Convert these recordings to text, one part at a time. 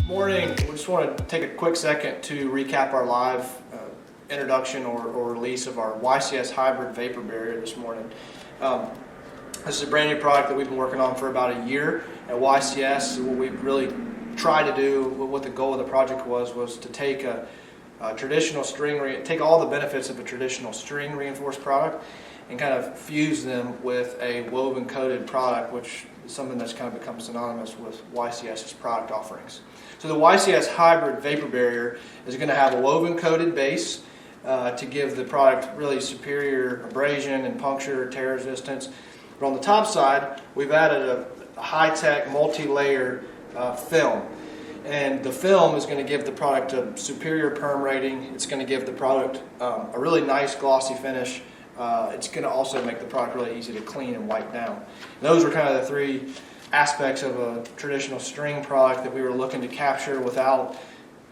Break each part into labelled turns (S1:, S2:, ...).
S1: Morning. We just want to take a quick second to recap our live introduction or release of our YCS Hybrid Vapor Barrier this morning. This is a brand new product that we've been working on for about a year at YCS. What we really tried to do, what the goal of the project was to take a traditional take all the benefits of a traditional string reinforced product and kind of fuse them with a woven coated product, which is something that's kind of become synonymous with YCS's product offerings. So the YCS Hybrid Vapor Barrier is going to have a woven coated base to give the product really superior abrasion and puncture, tear resistance. But on the top side, we've added a high-tech multi-layer film. And the film is going to give the product a superior perm rating. It's going to give the product a really nice glossy finish. It's going to also make the product really easy to clean and wipe down. Those were kind of the three aspects of a traditional string product that we were looking to capture without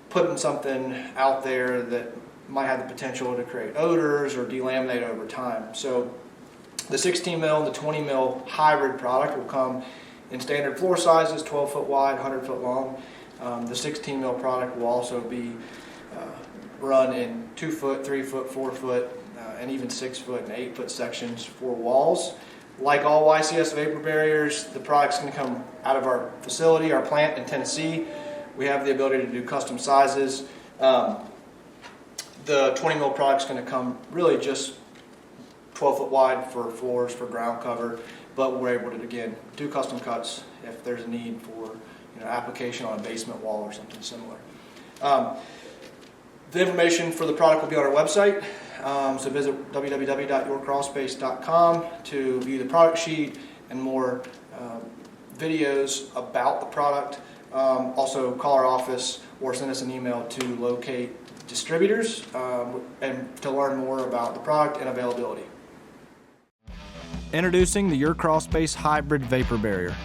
S1: putting something out there that might have the potential to create odors or delaminate over time. So the 16 mil and the 20 mil hybrid product will come in standard floor sizes, 12 foot wide, 100 foot long. The 16 mil product will also be run in 2 foot, 3 foot, 4 foot, and even 6 foot and 8 foot sections for walls. Like all YCS vapor barriers, the product's going to come out of our facility, our plant in Tennessee. We have the ability to do custom sizes. The 20 mil product's going to come really just 12 foot wide for floors, for ground cover, but we're able to, again, do custom cuts if there's a need for application on a basement wall or something similar. The information for the product will be on our website, so visit www.yourcrawlspace.com to view the product sheet and more videos about the product. Also call our office or send us an email to locate distributors and to learn more about the product and availability. Introducing the Crawlspace Hybrid Vapor Barrier.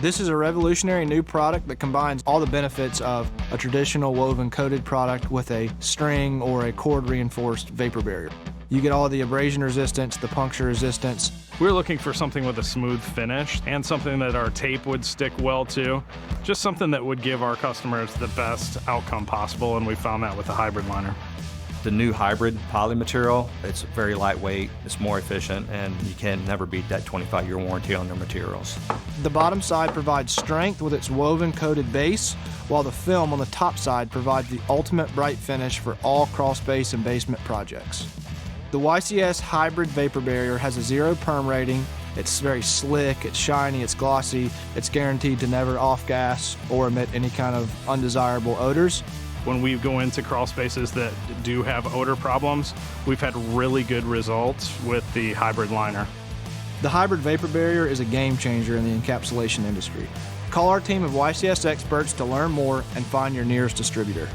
S1: This is a revolutionary new product that combines all the benefits of a traditional woven coated product with a string or a cord reinforced vapor barrier. You get all the abrasion resistance, the puncture resistance.
S2: We're looking for something with a smooth finish and something that our tape would stick well to. Just something that would give our customers the best outcome possible, and we found that with the hybrid liner.
S3: The new hybrid poly material, it's very lightweight, it's more efficient, and you can never beat that 25-year warranty on their materials.
S1: The bottom side provides strength with its woven coated base, while the film on the top side provides the ultimate bright finish for all crawl space and basement projects. The YCS Hybrid Vapor Barrier has a 0 perm rating. It's very slick, it's shiny, it's glossy, it's guaranteed to never off-gas or emit any kind of undesirable odors.
S2: When we go into crawl spaces that do have odor problems, we've had really good results with the hybrid liner.
S1: The Hybrid Vapor Barrier is a game changer in the encapsulation industry. Call our team of YCS experts to learn more and find your nearest distributor.